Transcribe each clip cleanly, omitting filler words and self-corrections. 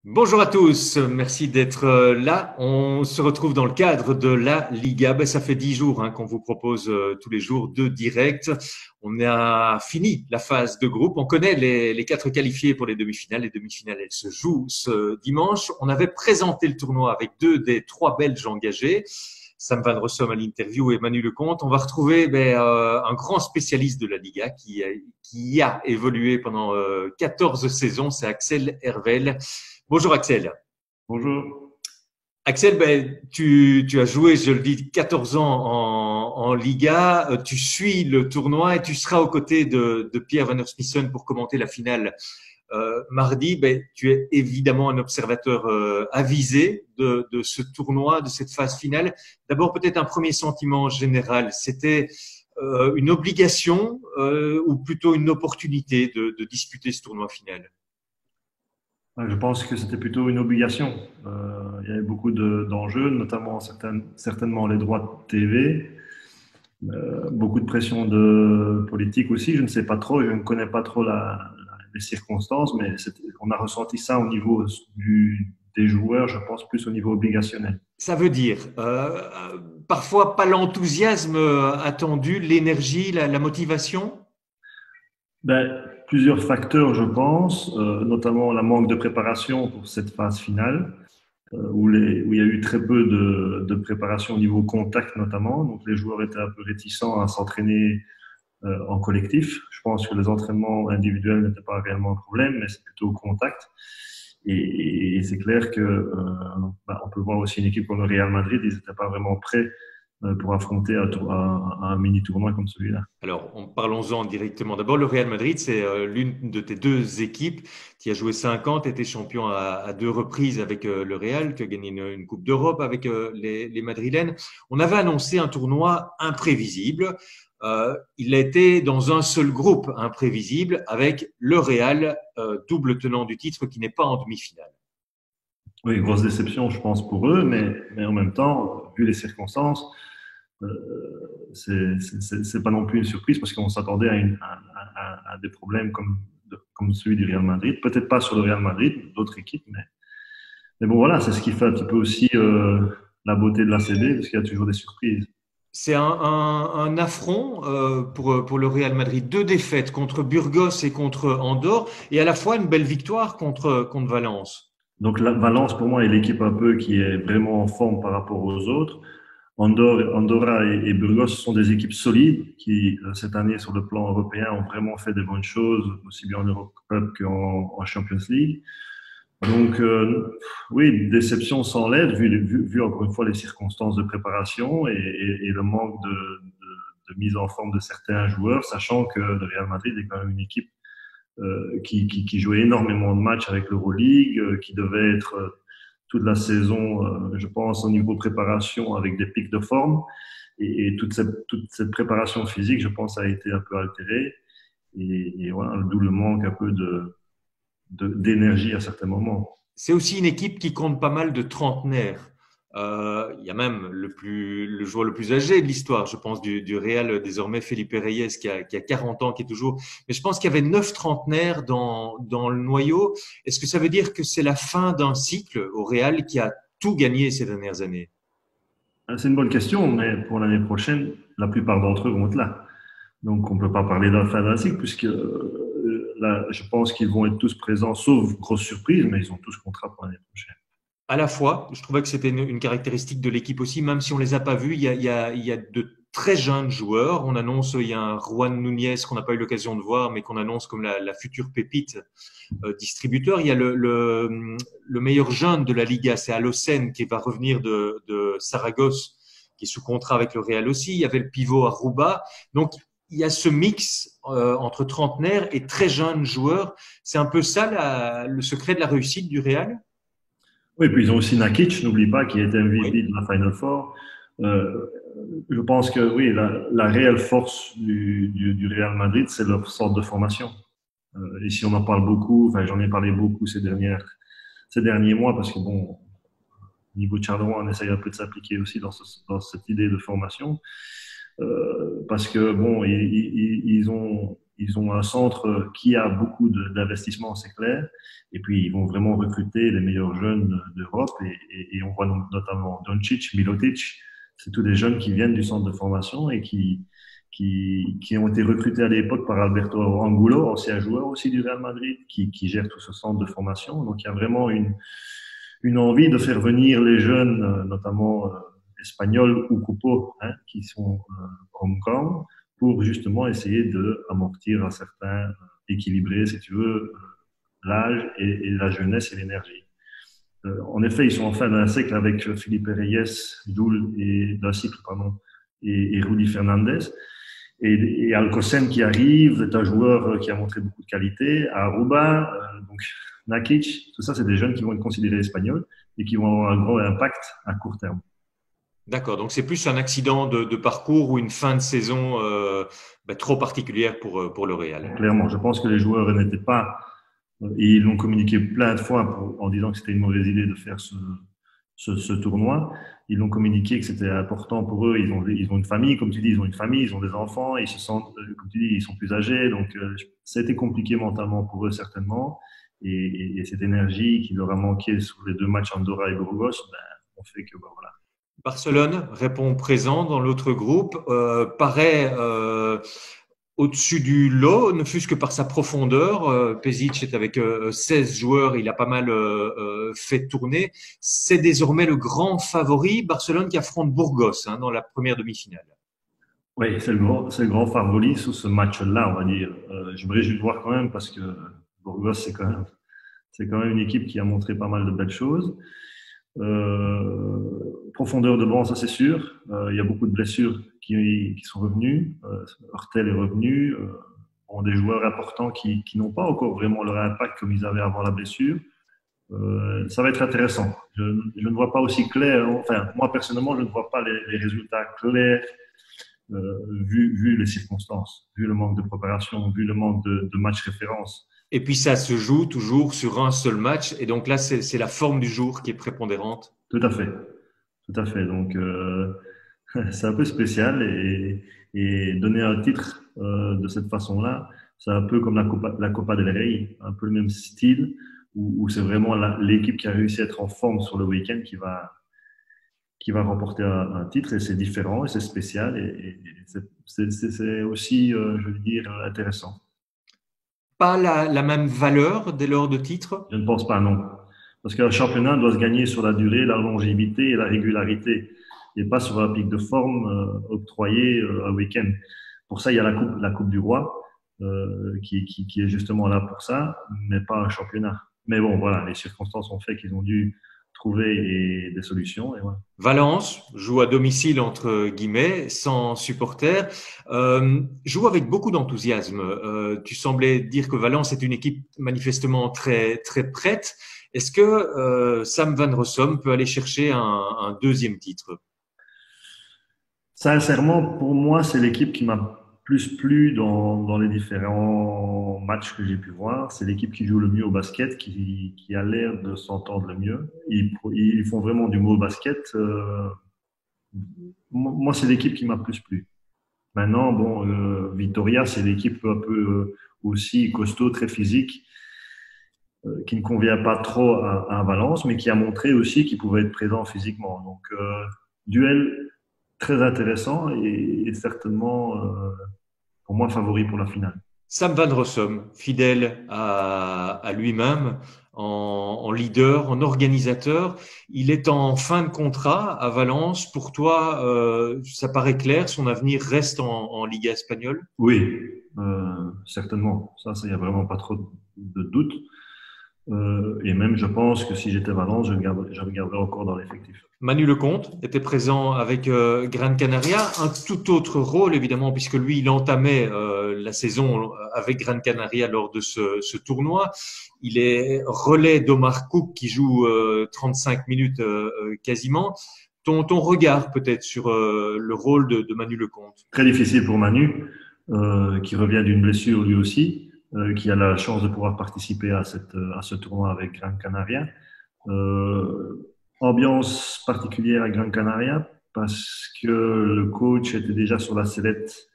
Bonjour à tous, merci d'être là. On se retrouve dans le cadre de la Liga. Ça fait 10 jours qu'on vous propose tous les jours 2 directs. On a fini la phase de groupe. On connaît les 4 qualifiés pour les demi-finales. Les demi-finales, elles se jouent ce dimanche. On avait présenté le tournoi avec 2 des 3 Belges engagés. Sam van Rossum à l'interview et Manu Lecomte. On va retrouver un grand spécialiste de la Liga qui a évolué pendant 14 saisons. C'est Axel Hervel. Bonjour Axel. Bonjour. Axel, tu as joué, je le dis, 14 ans en Liga. Tu suis le tournoi et tu seras aux côtés de Pierre Van der Smissen pour commenter la finale mardi. Tu es évidemment un observateur avisé de ce tournoi, de cette phase finale. D'abord, peut-être un premier sentiment général. C'était une obligation ou plutôt une opportunité de disputer ce tournoi final? Je pense que c'était plutôt une obligation. Il y avait beaucoup d'enjeux, notamment certainement les droits de TV, beaucoup de pression de politique aussi. Je ne sais pas trop, je ne connais pas trop les circonstances, mais on a ressenti ça au niveau des joueurs, je pense plus au niveau obligationnel. Ça veut dire parfois pas l'enthousiasme attendu, l'énergie, la motivation. Plusieurs facteurs, je pense, notamment la manque de préparation pour cette phase finale. Où il y a eu très peu de préparation au niveau contact notamment. Donc les joueurs étaient un peu réticents à s'entraîner en collectif. Je pense que les entraînements individuels n'étaient pas réellement un problème, mais c'est plutôt au contact. Et c'est clair que on peut voir aussi une équipe comme le Real Madrid, ils n'étaient pas vraiment prêts pour affronter un mini tournoi comme celui-là. Alors, parlons-en directement. D'abord, le Real Madrid, c'est l'une de tes 2 équipes qui a joué 50, été champion à 2 reprises avec le Real, qui a gagné une Coupe d'Europe avec les Madrilènes. On avait annoncé un tournoi imprévisible. Il a été dans un seul groupe imprévisible avec le Real, double tenant du titre, qui n'est pas en demi-finale. Oui, grosse déception, je pense, pour eux, mais en même temps, vu les circonstances, euh, c'est pas non plus une surprise parce qu'on s'attendait à des problèmes comme celui du Real Madrid. Peut-être pas sur le Real Madrid, d'autres équipes, mais bon, voilà, c'est ce qui fait un petit peu aussi la beauté de la CB parce qu'il y a toujours des surprises. C'est un affront pour le Real Madrid. 2 défaites contre Burgos et contre Andorre, et à la fois une belle victoire contre Valence. Donc, Valence, pour moi, est l'équipe un peu qui est vraiment en forme par rapport aux autres. Andorra et Burgos sont des équipes solides qui, cette année, sur le plan européen, ont vraiment fait des bonnes choses, aussi bien en Europe Cup qu'en Champions League. Donc, oui, déception sans l'aide, vu encore une fois les circonstances de préparation et le manque de mise en forme de certains joueurs, sachant que le Real Madrid est quand même une équipe qui jouait énormément de matchs avec l'Euroleague, qui devait être toute la saison, je pense, au niveau préparation avec des pics de forme. Et toute cette préparation physique, je pense, a été un peu altérée. Et voilà, d'où le manque un peu d'énergie à certains moments. C'est aussi une équipe qui compte pas mal de trentenaires. Il y a même le joueur le plus âgé de l'histoire, je pense, du Real désormais, Felipe Reyes, qui a 40 ans, qui est toujours. Mais je pense qu'il y avait 9 trentenaires dans le noyau. Est-ce que ça veut dire que c'est la fin d'un cycle au Real qui a tout gagné ces dernières années? C'est une bonne question, mais pour l'année prochaine, la plupart d'entre eux vont être là. Donc, on ne peut pas parler d'un fin d'un cycle, puisque là, je pense qu'ils vont être tous présents, sauf grosse surprise, mais ils ont tous contrat pour l'année prochaine. À la fois, je trouvais que c'était une caractéristique de l'équipe aussi, même si on les a pas vus, il y a de très jeunes joueurs. On annonce, il y a un Juan Núñez qu'on n'a pas eu l'occasion de voir, mais qu'on annonce comme la future pépite distributeur. Il y a le meilleur jeune de la Liga, c'est Alocen, qui va revenir de Saragosse, qui est sous contrat avec le Real aussi. Il y avait le pivot Aruba. Donc, il y a ce mix entre trentenaires et très jeunes joueurs. C'est un peu ça le secret de la réussite du Real. Oui, puis ils ont aussi Nakic, n'oublie pas, qui est Oui. MVP de la Final Four. Euh, je pense que oui, la réelle force du Real Madrid, c'est leur sorte de formation. Ici, on en parle beaucoup, enfin, j'en ai parlé beaucoup ces derniers mois, parce que bon, au niveau de Charleroi, on essaye un peu de s'appliquer aussi dans cette idée de formation. Parce que bon, ils ont ils ont un centre qui a beaucoup d'investissements, c'est clair. Et puis, ils vont vraiment recruter les meilleurs jeunes d'Europe. Et on voit notamment Doncic, Milotic. C'est tous des jeunes qui viennent du centre de formation et qui ont été recrutés à l'époque par Alberto Angulo, ancien joueur aussi du Real Madrid, qui gère tout ce centre de formation. Donc, il y a vraiment une envie de faire venir les jeunes, notamment espagnols ou Coupeau, hein, qui sont homegrown, pour justement essayer de amortir un certain équilibrer, si tu veux, l'âge et la jeunesse et l'énergie. En effet, ils sont en fin d'un cycle avec Felipe Reyes, Doul et d'un cycle, pardon, et Rudy Fernandez. Et Alcocer qui arrive, est un joueur qui a montré beaucoup de qualité. À Aruba, donc Nakic, tout ça, c'est des jeunes qui vont être considérés espagnols et qui vont avoir un gros impact à court terme. D'accord, donc c'est plus un accident de parcours ou une fin de saison trop particulière pour le Real. Clairement, je pense que les joueurs n'étaient pas, et ils l'ont communiqué plein de fois en disant que c'était une mauvaise idée de faire ce tournoi. Ils l'ont communiqué que c'était important pour eux. Ils ont une famille, comme tu dis, ils ont une famille, ils ont des enfants, ils se sentent, comme tu dis, ils sont plus âgés. Donc, ça a été compliqué mentalement pour eux, certainement. Et cette énergie qui leur a manqué sur les deux matchs Andorra et Burgos, on fait que, voilà. Barcelone répond présent dans l'autre groupe, paraît au-dessus du lot, ne fût-ce que par sa profondeur. Pezic est avec 16 joueurs, il a pas mal fait tourner. C'est désormais le grand favori, Barcelone qui affronte Burgos dans la première demi-finale. Oui, c'est le grand favori sur ce match-là, on va dire. Je me réjouis de voir quand même parce que Burgos, c'est quand même une équipe qui a montré pas mal de belles choses. Profondeur de banc, ça c'est sûr. Il y a beaucoup de blessures qui sont revenues. Hurtel est revenu. On a des joueurs importants qui n'ont pas encore vraiment leur impact comme ils avaient avant la blessure. Ça va être intéressant. Je ne vois pas aussi clair. Enfin, moi personnellement, je ne vois pas les résultats clairs vu les circonstances, vu le manque de préparation, vu le manque de matchs référence. Et puis ça se joue toujours sur un seul match. Et donc là, c'est la forme du jour qui est prépondérante. Tout à fait. Tout à fait. Donc, c'est un peu spécial et donner un titre de cette façon-là, c'est un peu comme la Copa del Rey, un peu le même style où c'est vraiment l'équipe qui a réussi à être en forme sur le week-end qui va remporter un titre et c'est différent et c'est spécial et c'est aussi, je veux dire, intéressant. Pas la même valeur dès lors de titre? Je ne pense pas, non. Parce qu'un championnat doit se gagner sur la durée, la longévité et la régularité, et pas sur un pic de forme octroyé un week-end. Pour ça, il y a la coupe du Roi, qui est justement là pour ça, mais pas un championnat. Mais bon, voilà, les circonstances ont fait qu'ils ont dû trouver des solutions. Et voilà. Valence joue à domicile entre guillemets, sans supporters, joue avec beaucoup d'enthousiasme. Tu semblais dire que Valence est une équipe manifestement très très prête. Est-ce que Sam Van Rossum peut aller chercher un deuxième titre? Sincèrement, pour moi, c'est l'équipe qui m'a plus plu dans les différents matchs que j'ai pu voir. C'est l'équipe qui joue le mieux au basket, qui a l'air de s'entendre le mieux. Ils font vraiment du mot basket. Moi, c'est l'équipe qui m'a plus plu. Maintenant, bon, Vitoria, c'est l'équipe un peu aussi costaud, très physique, qui ne convient pas trop à Valence, mais qui a montré aussi qu'il pouvait être présent physiquement. Donc, duel très intéressant et certainement, pour moi, favori pour la finale. Sam Van Rossum, fidèle à lui-même, en leader, en organisateur, il est en fin de contrat à Valence. Pour toi, ça paraît clair, son avenir reste en Liga espagnole? Oui, certainement. Ça, il n'y a vraiment pas trop de doute. Et même, je pense que si j'étais Valence, je le garderais encore dans l'effectif. Manu Lecomte était présent avec Gran Canaria, un tout autre rôle évidemment puisque lui il entamait la saison avec Gran Canaria lors de ce tournoi. Il est relais d'Omar Cook qui joue 35 minutes quasiment. Ton regard peut-être sur le rôle de Manu Lecomte? Très difficile pour Manu, qui revient d'une blessure lui aussi, qui a la chance de pouvoir participer à ce tournoi avec Gran Canaria. Ambiance particulière à Gran Canaria parce que le coach était déjà sur la sellette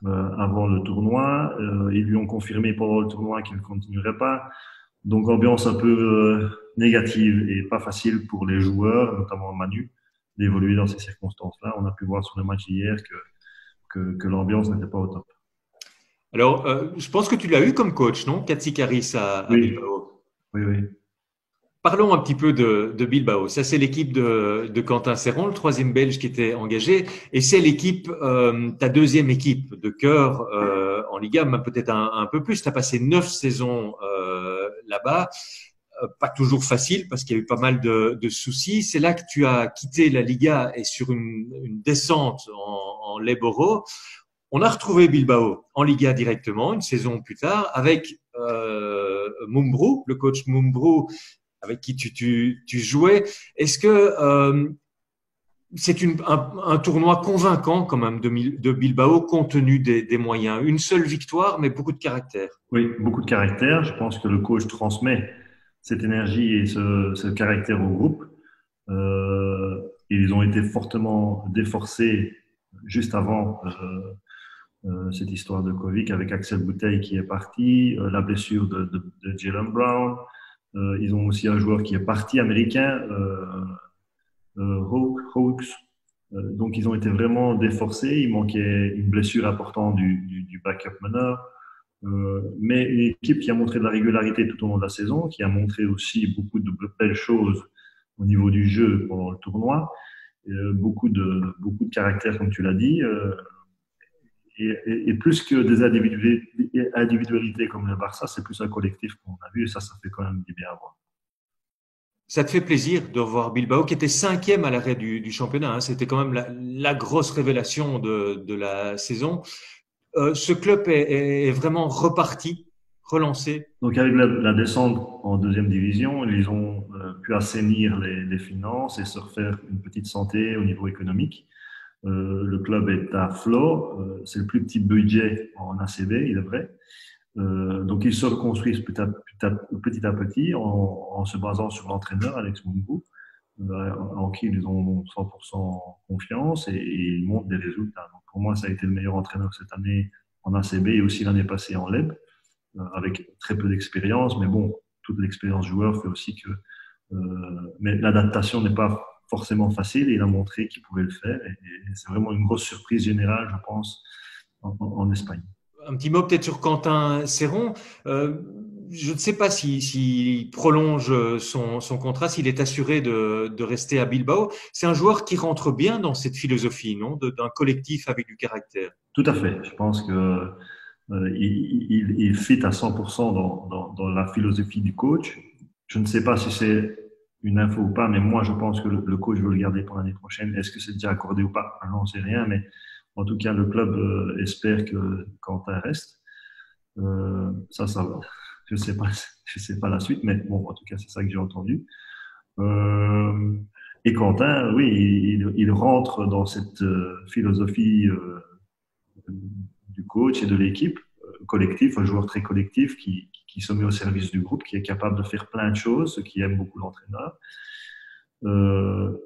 avant le tournoi. Ils lui ont confirmé pendant le tournoi qu'il ne continuerait pas. Donc, ambiance un peu négative et pas facile pour les joueurs, notamment Manu, d'évoluer dans ces circonstances-là. On a pu voir sur le match hier que l'ambiance n'était pas au top. Alors, je pense que tu l'as eu comme coach, non? Katsikaris à Oui, Bilbao. oui, oui. Parlons un petit peu de Bilbao. Ça, c'est l'équipe de Quentin Serron, le troisième Belge qui était engagé. Et c'est l'équipe, ta deuxième équipe de cœur en Liga, même peut-être un peu plus. Tu as passé 9 saisons là-bas. Pas toujours facile parce qu'il y a eu pas mal de soucis. C'est là que tu as quitté la Liga et sur une descente en Leboro. On a retrouvé Bilbao en Liga directement une saison plus tard avec Mumbrou, le coach Mumbrou avec qui tu jouais. Est-ce que c'est un tournoi convaincant quand même de Bilbao compte tenu des moyens? Une seule victoire, mais beaucoup de caractère. Oui, beaucoup de caractère. Je pense que le coach transmet cette énergie et ce caractère au groupe. Ils ont été fortement déforcés juste avant cette histoire de Covid avec Axel Bouteille qui est parti, la blessure de Jalen Brown. Ils ont aussi un joueur qui est parti américain, Hawks. Donc, ils ont été vraiment déforcés. Il manquait une blessure importante du backup meneur. Mais une équipe qui a montré de la régularité tout au long de la saison, qui a montré aussi beaucoup de belles choses au niveau du jeu pendant le tournoi, beaucoup de caractère, comme tu l'as dit, et plus que des individualités comme le Barça, c'est plus un collectif qu'on a vu, et ça fait quand même du bien à voir. Ça te fait plaisir de voir Bilbao qui était cinquième à l'arrêt du championnat, hein. C'était quand même la grosse révélation de la saison. Ce club est vraiment reparti, relancé. Donc avec la descente en deuxième division, ils ont pu assainir les finances et se refaire une petite santé au niveau économique. Le club est à flot, c'est le plus petit budget en ACB, il est vrai. Donc ils se reconstruisent petit à petit en se basant sur l'entraîneur Alex Mungu, en qui ils ont 100% confiance et ils montrent des résultats. Donc pour moi, ça a été le meilleur entraîneur cette année en ACB et aussi l'année passée en LEB, avec très peu d'expérience. Mais bon, toute l'expérience joueur fait aussi que. Mais l'adaptation n'est pas forcément facile et il a montré qu'il pouvait le faire. Et c'est vraiment une grosse surprise générale, je pense, en Espagne. Un petit mot peut-être sur Quentin Serron. Je ne sais pas s'il prolonge son contrat, s'il est assuré de rester à Bilbao. C'est un joueur qui rentre bien dans cette philosophie, non, d'un collectif avec du caractère. Tout à fait. Je pense que il fit à 100% dans la philosophie du coach. Je ne sais pas si c'est une info ou pas, mais moi, je pense que le coach veut le garder pour l'année prochaine. Est-ce que c'est déjà accordé ou pas? Je n'en sais rien, mais en tout cas, le club espère que Quentin reste. Ça va. Je sais pas la suite, mais bon, en tout cas, c'est ça que j'ai entendu. Euh, et Quentin, oui, il rentre dans cette philosophie du coach et de l'équipe, collectif, un joueur très collectif qui se met au service du groupe, qui est capable de faire plein de choses, ce qui aime beaucoup l'entraîneur.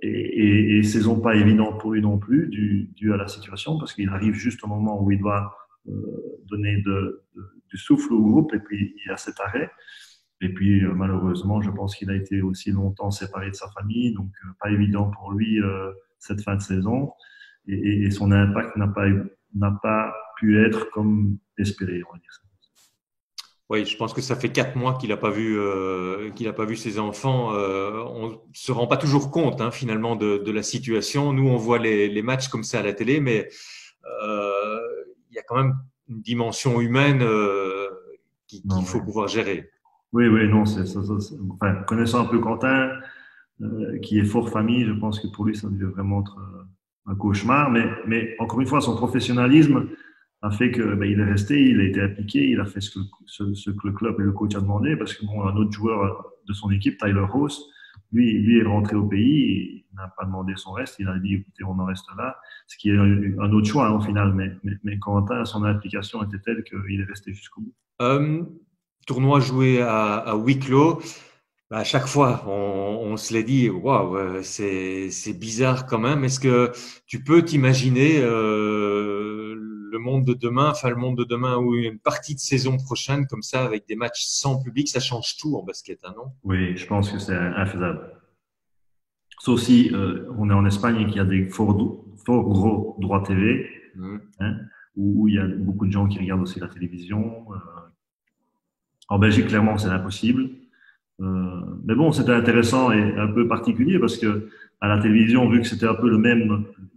Et saison pas évidente pour lui non plus, dû à la situation, parce qu'il arrive juste au moment où il doit donner du souffle au groupe, et puis il y a cet arrêt. Et puis malheureusement, je pense qu'il a été aussi longtemps séparé de sa famille, donc pas évident pour lui cette fin de saison. Et son impact n'a pas pu être comme espéré, on va dire ça. Oui, je pense que ça fait 4 mois qu'il a pas vu ses enfants. On se rend pas toujours compte, hein, finalement, de la situation. Nous, on voit les matchs comme ça à la télé, mais euh, il y a quand même une dimension humaine qu'il Non, faut ouais. pouvoir gérer. Oui, oui, non, enfin, connaissant un peu Quentin, qui est fort famille, je pense que pour lui, ça devait vraiment être un cauchemar. Mais encore une fois, son professionnalisme a fait que ben, il est resté, il a été appliqué, il a fait ce que le club et le coach a demandé. Parce que bon, un autre joueur de son équipe, Tyler Rose, lui est rentré au pays, il n'a pas demandé son reste, il a dit écoutez, on en reste là, ce qui est un autre choix hein, au final. Mais Quentin, son implication était telle qu'il est resté jusqu'au bout. Euh, Tournoi joué à huis clos. Bah, à chaque fois, on se l'est dit, waouh, c'est bizarre quand même. Est-ce que tu peux t'imaginer le monde de demain, enfin le monde de demain ou une partie de saison prochaine comme ça avec des matchs sans public, ça change tout en basket, hein, non? Oui, je pense que c'est infaisable. Sauf si on est en Espagne et qu'il y a des fort gros droits TV, Mhm. hein, où il y a beaucoup de gens qui regardent aussi la télévision. En Belgique, clairement, c'est impossible. Mais bon, c'était intéressant et un peu particulier parce que à la télévision, vu que c'était un peu le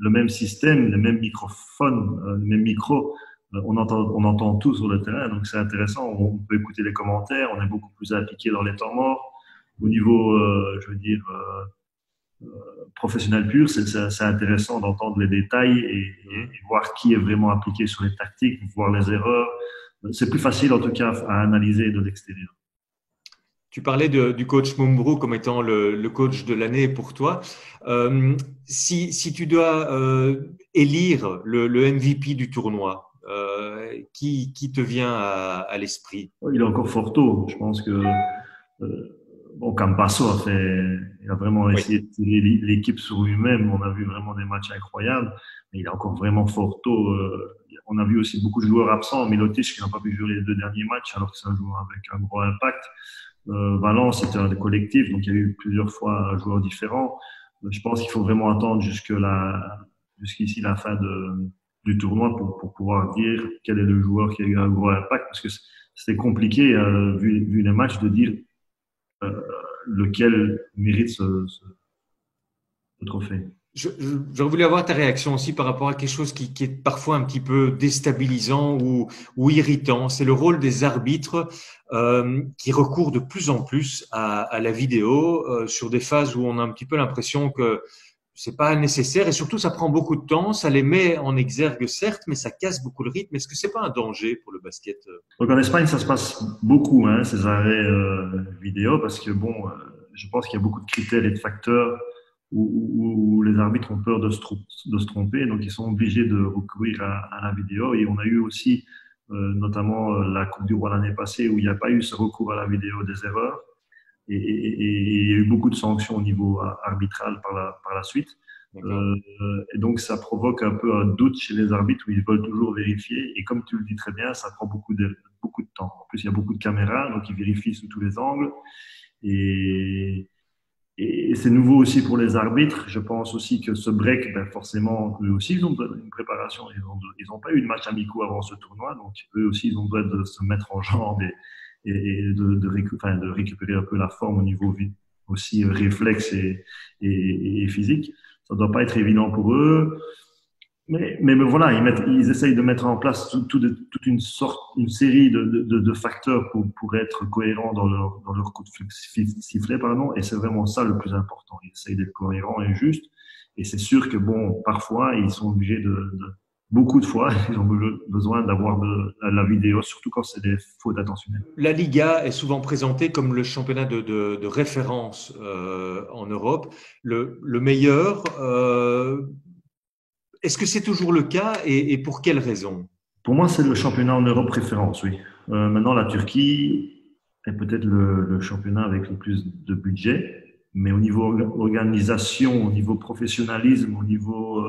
même système, les mêmes microphones, les mêmes micros, on entend tout sur le terrain, donc c'est intéressant. On peut écouter les commentaires, on est beaucoup plus impliqué dans les temps morts. Au niveau, je veux dire, professionnel pur, c'est intéressant d'entendre les détails Mhm. et voir qui est vraiment appliqué sur les tactiques, voir les erreurs. C'est plus facile en tout cas à analyser de l'extérieur. Tu parlais du coach Mumbrou comme étant le coach de l'année pour toi. Si tu dois élire le MVP du tournoi, qui te vient à l'esprit? Il est encore fort tôt. Je pense que bon, Campasso il a vraiment Oui. essayé de tirer l'équipe sur lui-même. On a vu vraiment des matchs incroyables, mais il est encore vraiment fort tôt. On a vu aussi beaucoup de joueurs absents. Milotic qui n'a pas pu jouer les 2 derniers matchs alors que c'est un joueur avec un gros impact. Valence, c'était un des collectifs, donc il y a eu plusieurs fois un joueur différent. Je pense qu'il faut vraiment attendre jusqu'ici la fin du tournoi pour pouvoir dire quel est le joueur qui a eu un gros impact, parce que c'est compliqué, vu les matchs, de dire euh, lequel mérite ce trophée. J'aurais voulu avoir ta réaction aussi par rapport à quelque chose qui est parfois un petit peu déstabilisant ou irritant. C'est le rôle des arbitres qui recourent de plus en plus à la vidéo sur des phases où on a un petit peu l'impression que c'est pas nécessaire et surtout ça prend beaucoup de temps. Ça les met en exergue certes, mais ça casse beaucoup le rythme. Est-ce que c'est pas un danger pour le basket? Donc en Espagne, ça se passe beaucoup, hein, ces arrêts vidéo, parce que bon, je pense qu'il y a beaucoup de critères et de facteurs où les arbitres ont peur de se tromper, donc ils sont obligés de recourir à la vidéo. Et on a eu aussi, notamment la Coupe du Roi l'année passée, où il n'y a pas eu ce recours à la vidéo des erreurs, et il y a eu beaucoup de sanctions au niveau arbitral par la suite. D'accord. Et donc, ça provoque un peu un doute chez les arbitres où ils veulent toujours vérifier. Et comme tu le dis très bien, ça prend beaucoup de temps. En plus, il y a beaucoup de caméras, donc ils vérifient sous tous les angles. Et, et c'est nouveau aussi pour les arbitres. Je pense aussi que ce break, ben forcément, eux aussi, ils ont une préparation. Ils ont pas eu de match amicaux avant ce tournoi. Donc, eux aussi, ils ont besoin de se mettre en jambes de récupérer un peu la forme au niveau aussi réflexe et physique. Ça doit pas être évident pour eux. Mais voilà, ils essayent de mettre en place toute une série de facteurs pour être cohérents dans leur coup de sifflet, pardon. Et c'est vraiment ça le plus important. Ils essayent d'être cohérents et justes. Et c'est sûr que bon, parfois, ils sont obligés beaucoup de fois, ils ont besoin d'avoir la vidéo, surtout quand c'est des fautes intentionnelles. La Liga est souvent présentée comme le championnat de référence en Europe, le meilleur. Est-ce que c'est toujours le cas et pour quelles raisons? Pour moi, c'est le championnat en Europe préférence, oui. Maintenant, la Turquie est peut-être le championnat avec le plus de budget, mais au niveau organisation, au niveau professionnalisme, au niveau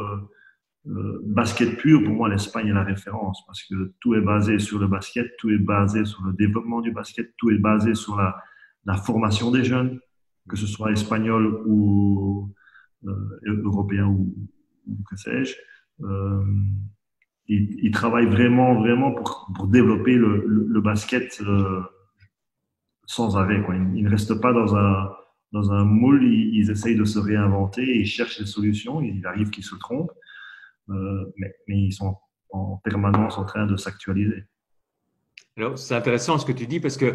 basket pur, pour moi, l'Espagne est la référence parce que tout est basé sur le basket, tout est basé sur le développement du basket, tout est basé sur la formation des jeunes, que ce soit espagnol ou européen ou que sais-je. Euh, ils travaillent vraiment pour développer le basket sans arrêt, quoi. Ils ne restent pas dans un moule, ils essayent de se réinventer, ils cherchent des solutions, il arrive qu'ils se trompent, mais ils sont en permanence en train de s'actualiser. Alors, c'est intéressant ce que tu dis parce que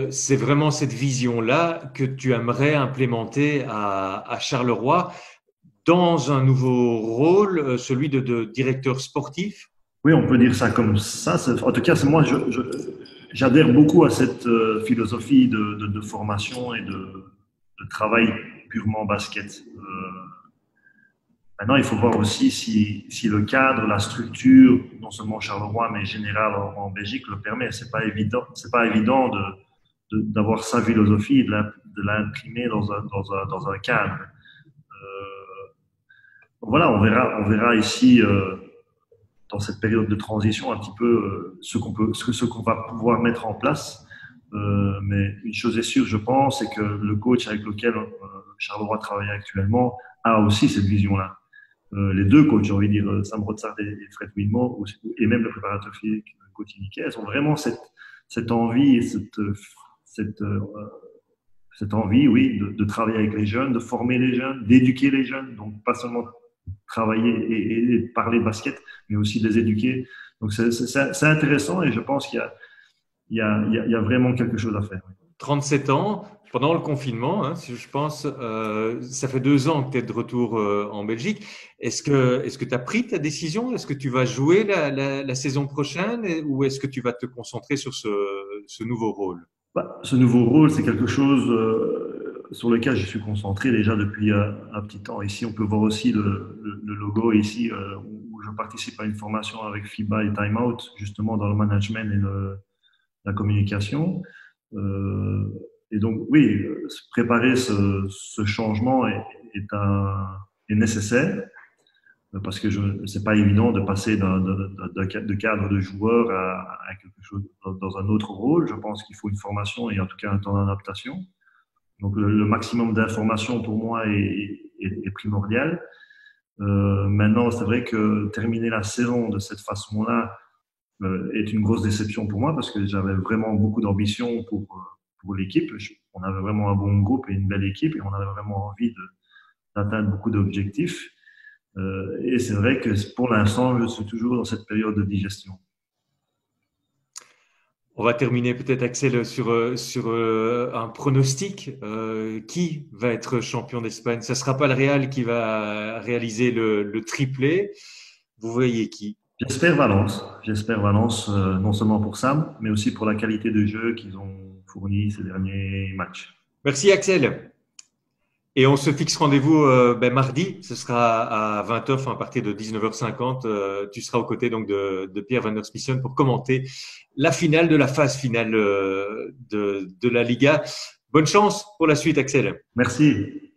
c'est vraiment cette vision-là que tu aimerais implémenter à Charleroi dans un nouveau rôle, celui de directeur sportif. Oui, on peut dire ça comme ça. En tout cas, moi, j'adhère beaucoup à cette philosophie de formation et de travail purement basket. Maintenant, il faut voir aussi si le cadre, la structure, non seulement Charleroi, mais général en Belgique le permet. C'est pas évident d'avoir sa philosophie et de l'imprimer dans un cadre. Voilà, on verra ici dans cette période de transition un petit peu ce qu'on va pouvoir mettre en place. Mais une chose est sûre, je pense, c'est que le coach avec lequel Charleroi travaille actuellement a aussi cette vision-là. Les deux coachs, j'ai envie de dire, Sam Rotsard et Fred Wilmore, et même le préparateur physique, Gauthier Niquet, elles ont vraiment cette envie et cette, euh, cette envie, oui, de travailler avec les jeunes, de former les jeunes, d'éduquer les jeunes. Donc, pas seulement travailler et parler de basket, mais aussi de les éduquer. Donc, c'est intéressant et je pense qu'il y a vraiment quelque chose à faire. 37 ans, pendant le confinement, hein, je pense, ça fait 2 ans que tu es de retour en Belgique. Est-ce que tu as pris ta décision? Est-ce que tu vas jouer la saison prochaine ou est-ce que tu vas te concentrer sur ce nouveau rôle? Bah, ce nouveau rôle, c'est quelque chose sur lequel je suis concentré déjà depuis un petit temps. Ici, on peut voir aussi le logo ici où je participe à une formation avec FIBA et Time Out, justement dans le management et la communication. Euh, et donc, oui, préparer ce changement est nécessaire parce que c'est pas évident de passer de cadre de joueur à quelque chose dans un autre rôle. Je pense qu'il faut une formation et en tout cas un temps d'adaptation. Donc le maximum d'informations pour moi est primordial. Maintenant, c'est vrai que terminer la saison de cette façon-là est une grosse déception pour moi parce que j'avais vraiment beaucoup d'ambition pour l'équipe. On avait vraiment un bon groupe et une belle équipe et on avait vraiment envie d'atteindre beaucoup d'objectifs. Et c'est vrai que pour l'instant, je suis toujours dans cette période de digestion. On va terminer peut-être, Axel, sur un pronostic. Qui va être champion d'Espagne? Ce ne sera pas le Real qui va réaliser le triplé. Vous voyez qui? J'espère Valence. J'espère Valence, non seulement pour Sam, mais aussi pour la qualité de jeu qu'ils ont fourni ces derniers matchs. Merci, Axel. Et on se fixe rendez-vous mardi. Ce sera à 20h, enfin, à partir de 19h50. Tu seras aux côtés donc de Pierre Van der Smissen pour commenter la finale de la phase finale de la Liga. Bonne chance pour la suite, Axel. Merci.